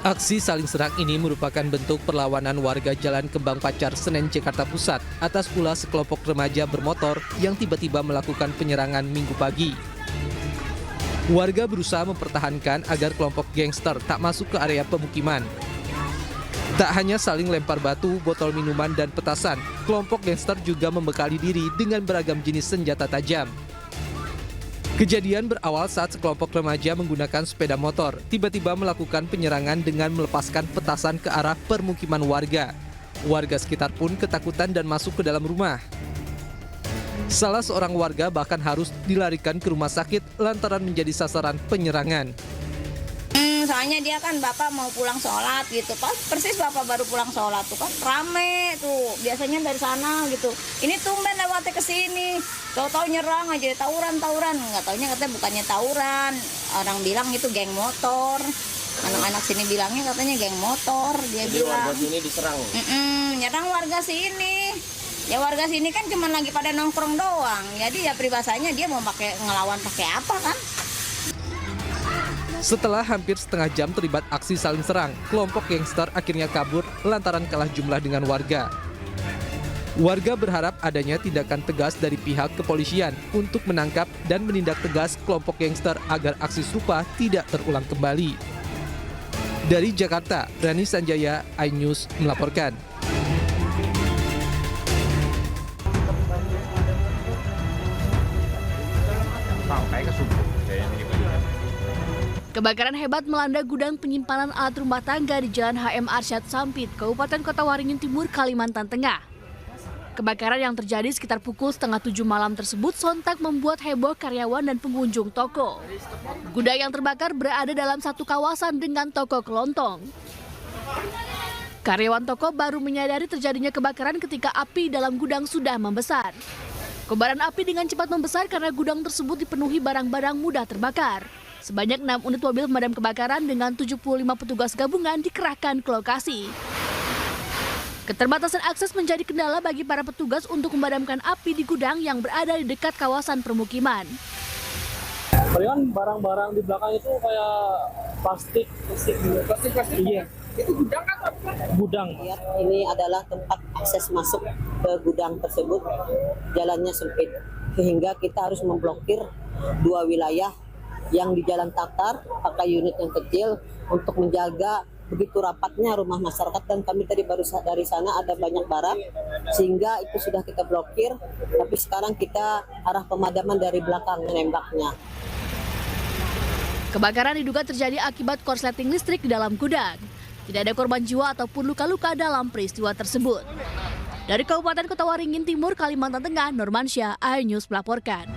Aksi saling serang ini merupakan bentuk perlawanan warga Jalan Kembang Pacar, Senen, Jakarta Pusat atas ulah sekelompok remaja bermotor yang tiba-tiba melakukan penyerangan Minggu pagi. Warga berusaha mempertahankan agar kelompok gangster tak masuk ke area pemukiman. Tak hanya saling lempar batu, botol minuman, dan petasan, kelompok gangster juga membekali diri dengan beragam jenis senjata tajam. Kejadian berawal saat sekelompok remaja menggunakan sepeda motor tiba-tiba melakukan penyerangan dengan melepaskan petasan ke arah permukiman warga. Warga sekitar pun ketakutan dan masuk ke dalam rumah. Salah seorang warga bahkan harus dilarikan ke rumah sakit lantaran menjadi sasaran penyerangan. Soalnya dia kan bapak mau pulang sholat gitu, pas persis bapak baru pulang sholat tuh kan rame tuh, biasanya dari sana gitu. Ini tumben lewatnya ke sini, tahu-tahu nyerang aja, tawuran, nggak taunya katanya bukannya tawuran, orang bilang itu geng motor. Anak-anak sini bilangnya katanya geng motor, dia jadi bilang. Warga sini diserang. Nyerang warga sini. Ya warga sini kan cuma lagi pada nongkrong doang, jadi ya peribahasanya dia mau ngelawan pakai apa kan? Setelah hampir setengah jam terlibat aksi saling serang, kelompok gangster akhirnya kabur lantaran kalah jumlah dengan warga. Warga berharap adanya tindakan tegas dari pihak kepolisian untuk menangkap dan menindak tegas kelompok gangster agar aksi serupa tidak terulang kembali. Dari Jakarta, Rani Sanjaya, iNews melaporkan. Kebakaran hebat melanda gudang penyimpanan alat rumah tangga di Jalan HM Arsyad Sampit, Kabupaten Kota Waringin Timur, Kalimantan Tengah. Kebakaran yang terjadi sekitar pukul 6:30 malam tersebut sontak membuat heboh karyawan dan pengunjung toko. Gudang yang terbakar berada dalam satu kawasan dengan toko kelontong. Karyawan toko baru menyadari terjadinya kebakaran ketika api dalam gudang sudah membesar. Kobaran api dengan cepat membesar karena gudang tersebut dipenuhi barang-barang mudah terbakar. Sebanyak 6 unit mobil pemadam kebakaran dengan 75 petugas gabungan dikerahkan ke lokasi. Keterbatasan akses menjadi kendala bagi para petugas untuk memadamkan api di gudang yang berada di dekat kawasan permukiman. Palingan barang-barang di belakang itu kayak plastik iya. Itu gudang kan? Gudang. Ini adalah tempat akses masuk ke gudang tersebut. Jalannya sempit, sehingga kita harus memblokir 2 wilayah yang di Jalan Tatar, pakai unit yang kecil untuk menjaga begitu rapatnya rumah masyarakat, dan kami tadi baru dari sana ada banyak barang sehingga itu sudah kita blokir, tapi sekarang kita arah pemadaman dari belakang menembaknya. Kebakaran diduga terjadi akibat korsleting listrik di dalam gudang. Tidak ada korban jiwa ataupun luka-luka dalam peristiwa tersebut. Dari Kabupaten Kota Waringin Timur, Kalimantan Tengah, Nurmansyah, iNews melaporkan.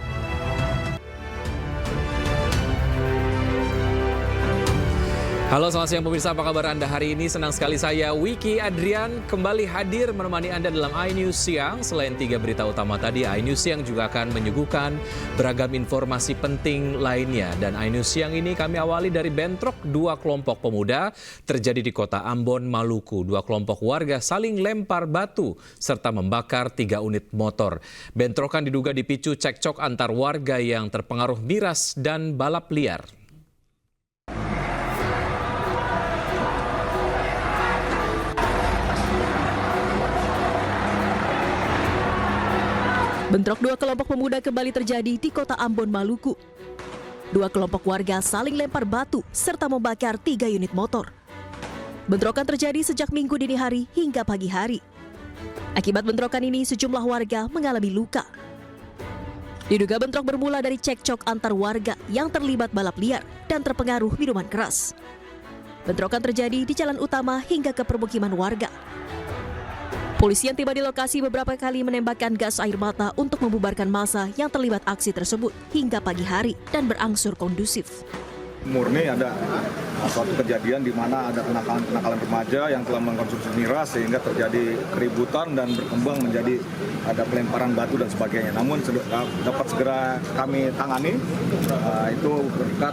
Halo, selamat siang pemirsa, apa kabar Anda hari ini? Senang sekali saya, Wiki Adrian, kembali hadir menemani Anda dalam iNews Siang. Selain 3 berita utama tadi, iNews Siang juga akan menyuguhkan beragam informasi penting lainnya. Dan iNews Siang ini kami awali dari bentrok 2 kelompok pemuda terjadi di kota Ambon, Maluku. 2 kelompok warga saling lempar batu serta membakar 3 unit motor. Bentrokan diduga dipicu cekcok antar warga yang terpengaruh miras dan balap liar. Bentrok 2 kelompok pemuda kembali terjadi di kota Ambon, Maluku. 2 kelompok warga saling lempar batu serta membakar 3 unit motor. Bentrokan terjadi sejak Minggu dini hari hingga pagi hari. Akibat bentrokan ini sejumlah warga mengalami luka. Diduga bentrok bermula dari cekcok antar warga yang terlibat balap liar dan terpengaruh minuman keras. Bentrokan terjadi di jalan utama hingga ke permukiman warga. Polisi yang tiba di lokasi beberapa kali menembakkan gas air mata untuk membubarkan massa yang terlibat aksi tersebut hingga pagi hari dan berangsur kondusif. Murni ada suatu kejadian di mana ada kenakalan remaja yang telah mengkonsumsi miras sehingga terjadi keributan dan berkembang menjadi ada pelemparan batu dan sebagainya. Namun dapat segera kami tangani, itu berkat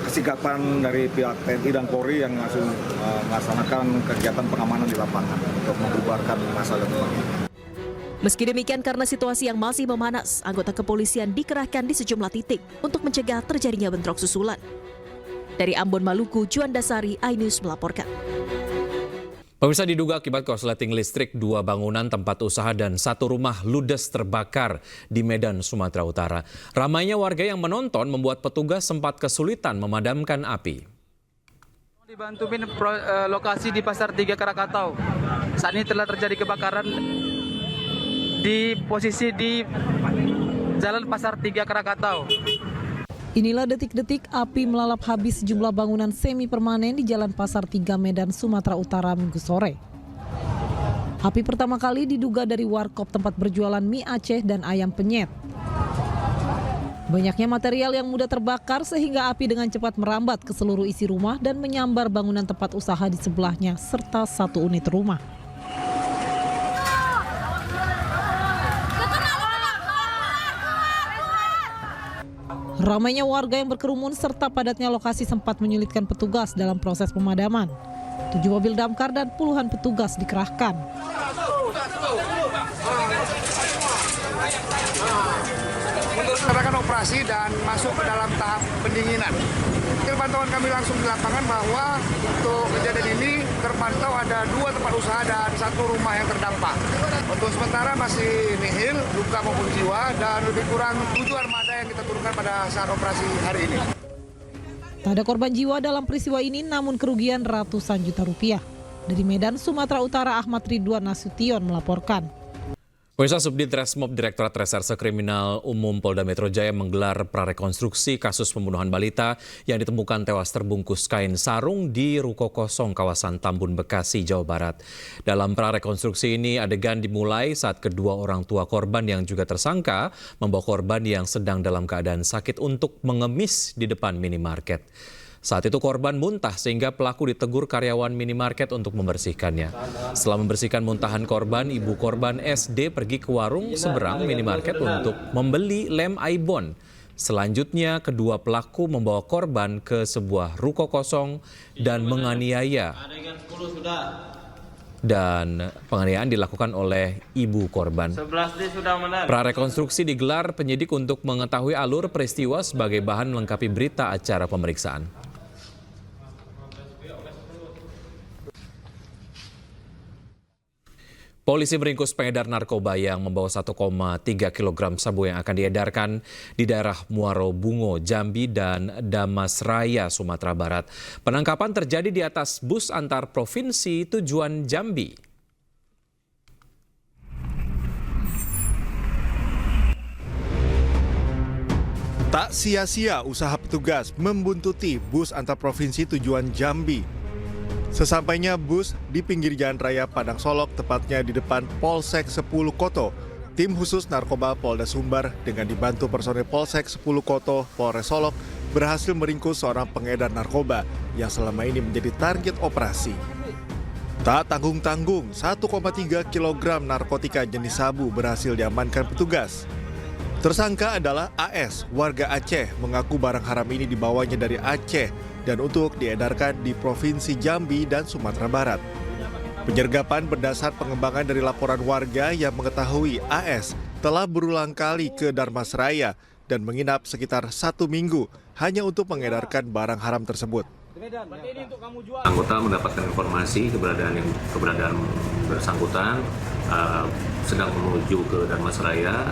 kesigapan dari pihak TNI dan Polri yang langsung melaksanakan kegiatan pengamanan di lapangan untuk membubarkan massa dan sebagainya. Meski demikian, karena situasi yang masih memanas, anggota kepolisian dikerahkan di sejumlah titik untuk mencegah terjadinya bentrok susulan. Dari Ambon, Maluku, Juanda Sari, iNews melaporkan. Pemirsa, diduga akibat korsleting listrik, 2 bangunan tempat usaha dan 1 rumah ludes terbakar di Medan, Sumatera Utara. Ramainya warga yang menonton membuat petugas sempat kesulitan memadamkan api. Dibantuin lokasi di Pasar 3 Krakatau. Saat ini telah terjadi kebakaran di posisi di Jalan Pasar 3 Krakatau. Inilah detik-detik api melalap habis sejumlah bangunan semi permanen di Jalan Pasar 3 Medan, Sumatera Utara Minggu sore. Api pertama kali diduga dari warkop tempat berjualan mie Aceh dan ayam penyet. Banyaknya material yang mudah terbakar sehingga api dengan cepat merambat ke seluruh isi rumah dan menyambar bangunan tempat usaha di sebelahnya serta 1 unit rumah. Ramainya warga yang berkerumun serta padatnya lokasi sempat menyulitkan petugas dalam proses pemadaman. 7 mobil damkar dan puluhan petugas dikerahkan. Melaksanakan operasi dan masuk ke dalam tahap pendinginan. Pantauan kami langsung di lapangan bahwa untuk kejadian ini terpantau ada 2 tempat usaha dan 1 rumah yang terdampak. Untuk sementara masih nihil, luka maupun jiwa, dan lebih kurang 7 armada yang kita turunkan pada saat operasi hari ini. Tak ada korban jiwa dalam peristiwa ini, namun kerugian ratusan juta rupiah. Dari Medan, Sumatera Utara, Ahmad Ridwan Nasution melaporkan. Pemirsa, Subdit Resmob Direktorat Reserse Kriminal Umum Polda Metro Jaya menggelar prarekonstruksi kasus pembunuhan balita yang ditemukan tewas terbungkus kain sarung di ruko kosong kawasan Tambun, Bekasi, Jawa Barat. Dalam prarekonstruksi ini, adegan dimulai saat kedua orang tua korban yang juga tersangka membawa korban yang sedang dalam keadaan sakit untuk mengemis di depan minimarket. Saat itu korban muntah sehingga pelaku ditegur karyawan minimarket untuk membersihkannya. Setelah membersihkan muntahan korban, ibu korban SD pergi ke warung seberang minimarket untuk membeli lem Aibon. Selanjutnya, kedua pelaku membawa korban ke sebuah ruko kosong dan menganiaya. Dan penganiayaan dilakukan oleh ibu korban. Prarekonstruksi digelar penyidik untuk mengetahui alur peristiwa sebagai bahan melengkapi berita acara pemeriksaan. Polisi meringkus pengedar narkoba yang membawa 1,3 kg sabu yang akan diedarkan di daerah Muaro Bungo, Jambi, dan Damasraya, Sumatera Barat. Penangkapan terjadi di atas bus antar provinsi tujuan Jambi. Tak sia-sia usaha petugas membuntuti bus antar provinsi tujuan Jambi. Sesampainya bus di pinggir jalan raya Padang Solok, tepatnya di depan Polsek 10 Koto, tim khusus narkoba Polda Sumbar dengan dibantu personel Polsek 10 Koto, Polres Solok berhasil meringkus seorang pengedar narkoba yang selama ini menjadi target operasi. Tak tanggung-tanggung, 1,3 kg narkotika jenis sabu berhasil diamankan petugas. Tersangka adalah AS, warga Aceh, mengaku barang haram ini dibawanya dari Aceh dan untuk diedarkan di Provinsi Jambi dan Sumatera Barat. Penyergapan berdasar pengembangan dari laporan warga yang mengetahui AS telah berulang kali ke Damasraya dan menginap sekitar 1 minggu hanya untuk mengedarkan barang haram tersebut. Anggota mendapatkan informasi keberadaan bersangkutan sedang menuju ke Damasraya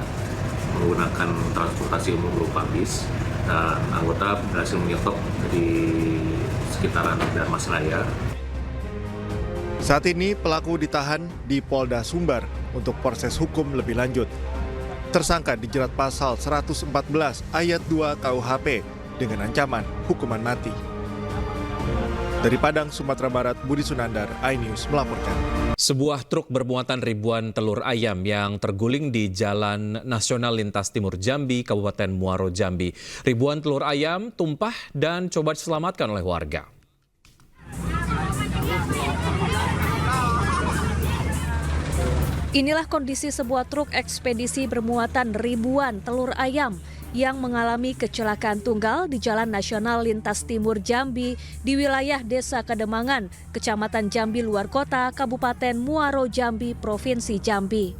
menggunakan transportasi umum berupa bis. Dan anggota berhasil menyetop di sekitaran Damasraya. Saat ini pelaku ditahan di Polda Sumbar untuk proses hukum lebih lanjut. Tersangka dijerat pasal 114 ayat 2 KUHP dengan ancaman hukuman mati. Dari Padang, Sumatera Barat, Budi Sunandar, iNews melaporkan. Sebuah truk bermuatan ribuan telur ayam yang terguling di Jalan Nasional Lintas Timur Jambi, Kabupaten Muaro Jambi. Ribuan telur ayam tumpah dan coba diselamatkan oleh warga. Inilah kondisi sebuah truk ekspedisi bermuatan ribuan telur ayam yang mengalami kecelakaan tunggal di Jalan Nasional Lintas Timur Jambi di wilayah Desa Kademangan, Kecamatan Jambi Luar Kota, Kabupaten Muaro Jambi, Provinsi Jambi.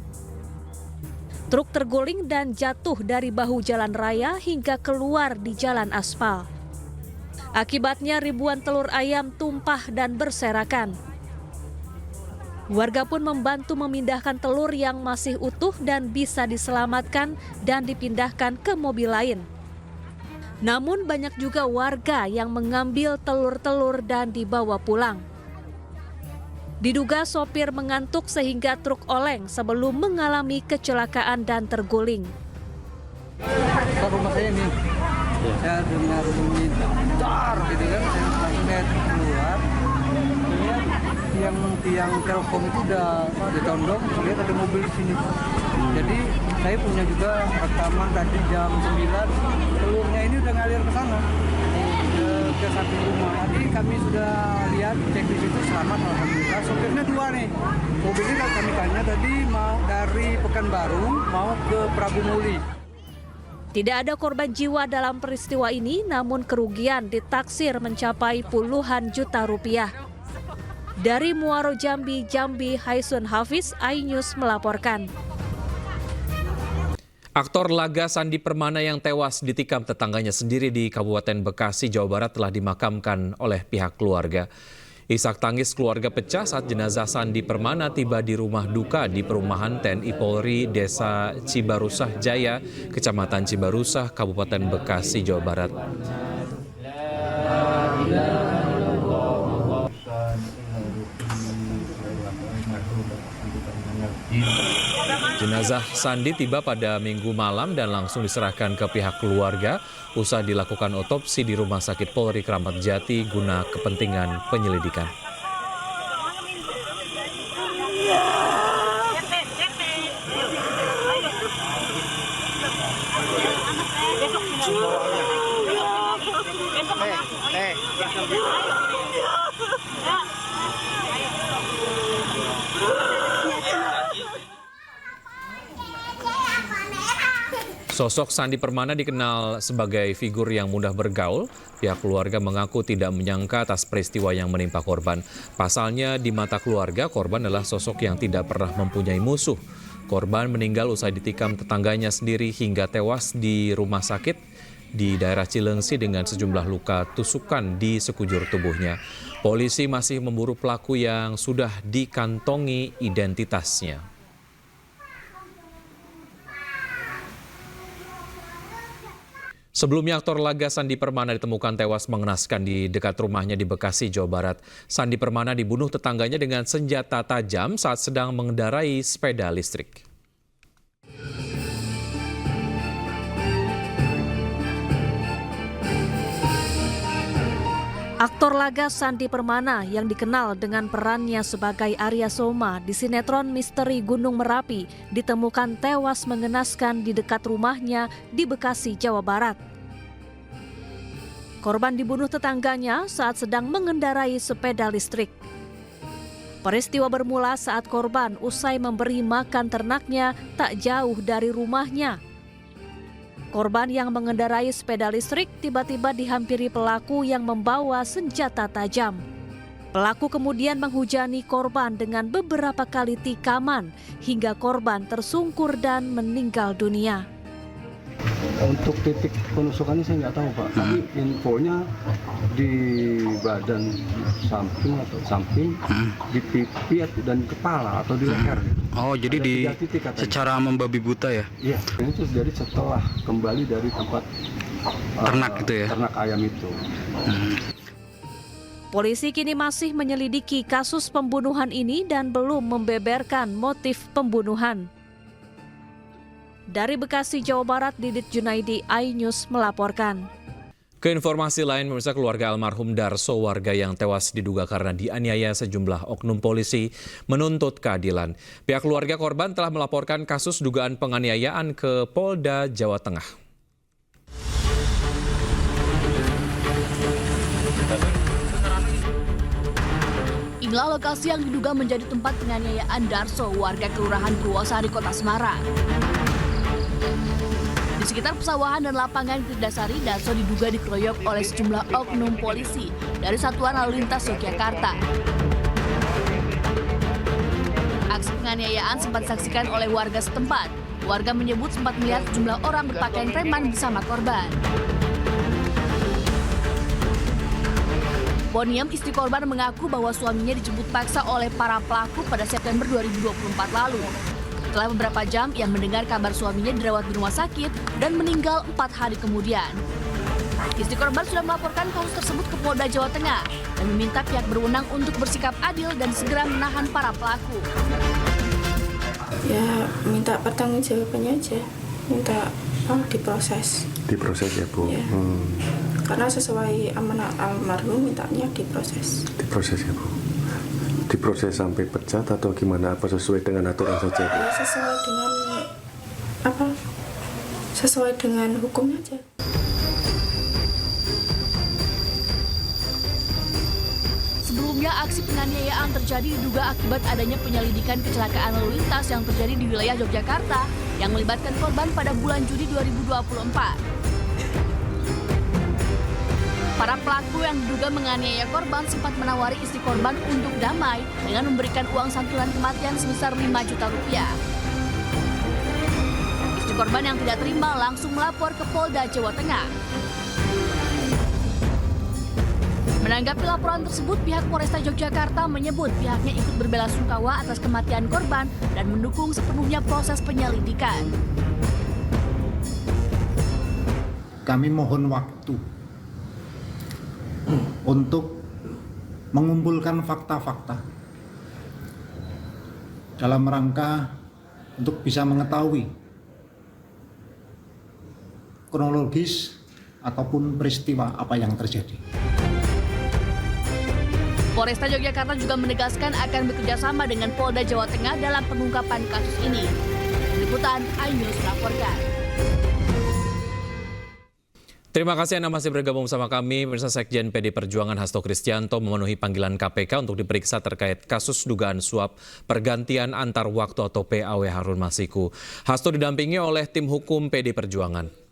Truk terguling dan jatuh dari bahu jalan raya hingga keluar di jalan aspal. Akibatnya ribuan telur ayam tumpah dan berserakan. Warga pun membantu memindahkan telur yang masih utuh dan bisa diselamatkan dan dipindahkan ke mobil lain. Namun banyak juga warga yang mengambil telur-telur dan dibawa pulang. Diduga sopir mengantuk sehingga truk oleng sebelum mengalami kecelakaan dan terguling. Rumah saya nih, saya dengar bunyi dar gitu kan, saya langsung keluar, lihat tiang Telkom itu udah ditondong, lihat ada mobil di sini. Jadi saya punya juga rekaman tadi jam 9, telurnya ini udah ngalir ke sana, ke samping rumah. Tadi kami sudah lihat, cek di situ selamat alhamdulillah. Sopirnya 2 nih, mobilnya kami tanya tadi mau dari Pekanbaru mau ke Prabu Muli. Tidak ada korban jiwa dalam peristiwa ini, namun kerugian ditaksir mencapai puluhan juta rupiah. Dari Muaro Jambi, Haisun Hafiz, iNews melaporkan. Aktor laga Sandi Permana yang tewas ditikam tetangganya sendiri di Kabupaten Bekasi, Jawa Barat telah dimakamkan oleh pihak keluarga. Isak tangis keluarga pecah saat jenazah Sandi Permana tiba di rumah duka di perumahan TNI Polri Desa Cibarusah Jaya, Kecamatan Cibarusah, Kabupaten Bekasi, Jawa Barat. Jenazah Sandi tiba pada Minggu malam dan langsung diserahkan ke pihak keluarga usai dilakukan otopsi di Rumah Sakit Polri Kramat Jati guna kepentingan penyelidikan. Sosok Sandi Permana dikenal sebagai figur yang mudah bergaul. Pihak keluarga mengaku tidak menyangka atas peristiwa yang menimpa korban. Pasalnya di mata keluarga, korban adalah sosok yang tidak pernah mempunyai musuh. Korban meninggal usai ditikam tetangganya sendiri hingga tewas di rumah sakit di daerah Cilengsi dengan sejumlah luka tusukan di sekujur tubuhnya. Polisi masih memburu pelaku yang sudah dikantongi identitasnya. Sebelumnya aktor laga Sandi Permana ditemukan tewas mengenaskan di dekat rumahnya di Bekasi, Jawa Barat. Sandi Permana dibunuh tetangganya dengan senjata tajam saat sedang mengendarai sepeda listrik. Aktor laga Sandi Permana yang dikenal dengan perannya sebagai Arya Soma di sinetron Misteri Gunung Merapi ditemukan tewas mengenaskan di dekat rumahnya di Bekasi, Jawa Barat. Korban dibunuh tetangganya saat sedang mengendarai sepeda listrik. Peristiwa bermula saat korban usai memberi makan ternaknya tak jauh dari rumahnya. Korban yang mengendarai sepeda listrik tiba-tiba dihampiri pelaku yang membawa senjata tajam. Pelaku kemudian menghujani korban dengan beberapa kali tikaman hingga korban tersungkur dan meninggal dunia. Untuk titik penusukannya saya nggak tahu Pak, tapi infonya di badan samping, di pipi dan kepala atau di leher. Oh, jadi di secara membabi buta ya? Iya, ini terus dari setelah kembali dari tempat ternak gitu ya? Ternak ayam itu. Polisi kini masih menyelidiki kasus pembunuhan ini dan belum membeberkan motif pembunuhan. Dari Bekasi, Jawa Barat, Didit Junaidi, iNews melaporkan. Ke informasi lain, pemirsa, keluarga almarhum Darso, warga yang tewas diduga karena dianiaya sejumlah oknum polisi, menuntut keadilan. Pihak keluarga korban telah melaporkan kasus dugaan penganiayaan ke Polda Jawa Tengah. Inilah lokasi yang diduga menjadi tempat penganiayaan Darso, warga Kelurahan Purwosari, Kota Semarang. Di sekitar pesawahan dan lapangan Kirdasari, Darso diduga dikeroyok oleh sejumlah oknum polisi dari Satuan Lalu Lintas Yogyakarta. Aksi penganiayaan sempat disaksikan oleh warga setempat. Warga menyebut sempat melihat sejumlah orang berpakaian preman bersama korban. Poniam, istri korban, mengaku bahwa suaminya dijemput paksa oleh para pelaku pada September 2024 lalu. Setelah beberapa jam, ia mendengar kabar suaminya dirawat di rumah sakit dan meninggal 4 hari kemudian. Istri korban sudah melaporkan kasus tersebut ke Polda Jawa Tengah dan meminta pihak berwenang untuk bersikap adil dan segera menahan para pelaku. Ya, minta pertanggungjawabannya aja, minta diproses. Diproses ya, Bu. Ya. Karena sesuai amanah almarhum, mintanya diproses. Diproses ya, Bu. Diproses sampai pecat atau gimana? Apa sesuai dengan aturan saja? Ya, sesuai dengan hukumnya aja. Sebelumnya, aksi penganiayaan terjadi diduga akibat adanya penyelidikan kecelakaan lalu lintas yang terjadi di wilayah Yogyakarta yang melibatkan korban pada bulan Juni 2024. Para pelaku yang diduga menganiaya korban sempat menawari istri korban untuk damai dengan memberikan uang santunan kematian sebesar 5 juta rupiah. Istri korban yang tidak terima langsung melapor ke Polda Jawa Tengah. Menanggapi laporan tersebut, pihak Polresta Yogyakarta menyebut pihaknya ikut berbelasungkawa atas kematian korban dan mendukung sepenuhnya proses penyelidikan. Kami mohon waktu untuk mengumpulkan fakta-fakta dalam rangka untuk bisa mengetahui kronologis ataupun peristiwa apa yang terjadi. Polresta Yogyakarta juga menegaskan akan bekerjasama dengan Polda Jawa Tengah dalam pengungkapan kasus ini. Liputan iNews melaporkan. Terima kasih Anda masih bergabung bersama kami. Pemirsa, Sekjen PD Perjuangan Hasto Kristianto memenuhi panggilan KPK untuk diperiksa terkait kasus dugaan suap pergantian antar waktu atau PAW Harun Masiku. Hasto didampingi oleh tim hukum PD Perjuangan.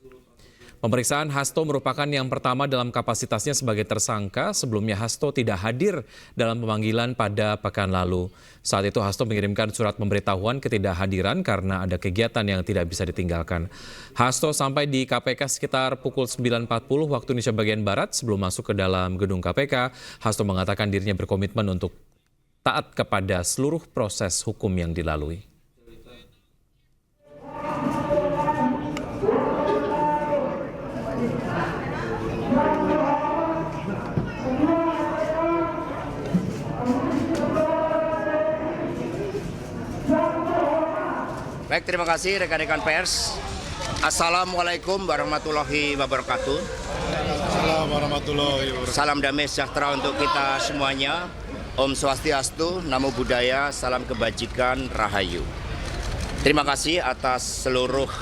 Pemeriksaan Hasto merupakan yang pertama dalam kapasitasnya sebagai tersangka. Sebelumnya Hasto tidak hadir dalam pemanggilan pada pekan lalu. Saat itu Hasto mengirimkan surat pemberitahuan ketidakhadiran karena ada kegiatan yang tidak bisa ditinggalkan. Hasto sampai di KPK sekitar pukul 9.40 waktu Indonesia bagian Barat. Sebelum masuk ke dalam gedung KPK, Hasto mengatakan dirinya berkomitmen untuk taat kepada seluruh proses hukum yang dilalui. Baik, terima kasih rekan-rekan pers. Assalamualaikum warahmatullahi wabarakatuh. Assalamualaikum warahmatullahi wabarakatuh. Salam damai sejahtera untuk kita semuanya. Om Swastiastu, Namo Buddhaya, salam kebajikan, Rahayu. Terima kasih atas seluruh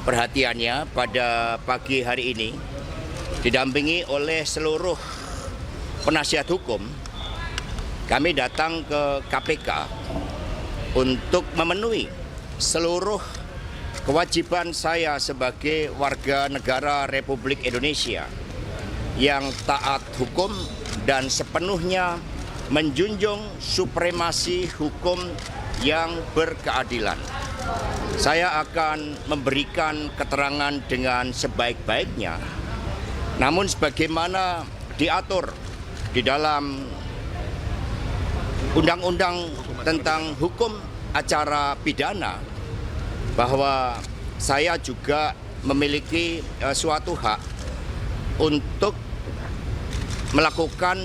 perhatiannya pada pagi hari ini. Didampingi oleh seluruh penasihat hukum, kami datang ke KPK untuk memenuhi seluruh kewajiban saya sebagai warga negara Republik Indonesia yang taat hukum dan sepenuhnya menjunjung supremasi hukum yang berkeadilan. Saya akan memberikan keterangan dengan sebaik-baiknya, namun sebagaimana diatur di dalam Undang-Undang tentang Hukum Acara Pidana, bahwa saya juga memiliki suatu hak untuk melakukan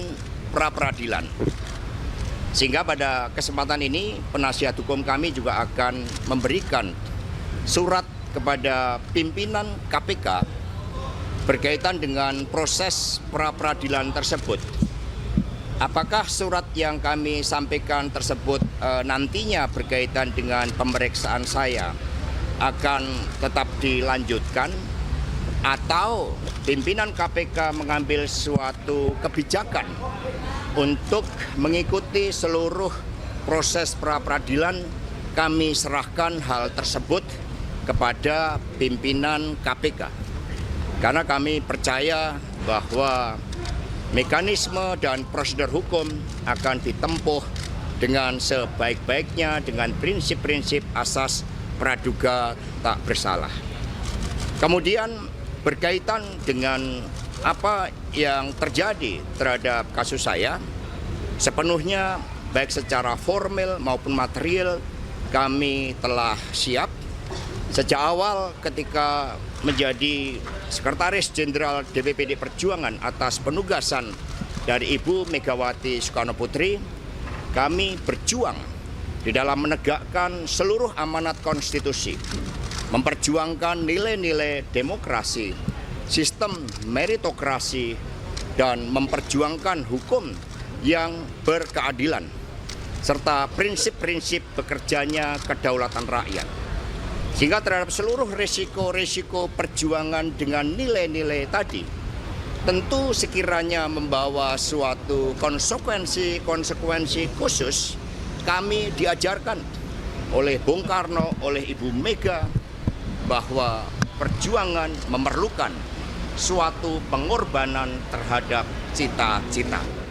pra-peradilan. Sehingga pada kesempatan ini penasihat hukum kami juga akan memberikan surat kepada pimpinan KPK berkaitan dengan proses pra-peradilan tersebut. Apakah surat yang kami sampaikan tersebut nantinya berkaitan dengan pemeriksaan saya akan tetap dilanjutkan, atau pimpinan KPK mengambil suatu kebijakan untuk mengikuti seluruh proses pra-peradilan, kami serahkan hal tersebut kepada pimpinan KPK. Karena kami percaya bahwa mekanisme dan prosedur hukum akan ditempuh dengan sebaik-baiknya dengan prinsip-prinsip asas praduga tak bersalah. Kemudian berkaitan dengan apa yang terjadi terhadap kasus saya sepenuhnya baik secara formal maupun material kami telah siap. Sejak awal ketika menjadi Sekretaris Jenderal DPPD Perjuangan atas penugasan dari Ibu Megawati Soekarno Putri, kami berjuang di dalam menegakkan seluruh amanat konstitusi, memperjuangkan nilai-nilai demokrasi, sistem meritokrasi, dan memperjuangkan hukum yang berkeadilan, serta prinsip-prinsip bekerjanya kedaulatan rakyat. Sehingga terhadap seluruh risiko-risiko perjuangan dengan nilai-nilai tadi, tentu sekiranya membawa suatu konsekuensi khusus, kami diajarkan oleh Bung Karno, oleh Ibu Mega, bahwa perjuangan memerlukan suatu pengorbanan terhadap cita-cita.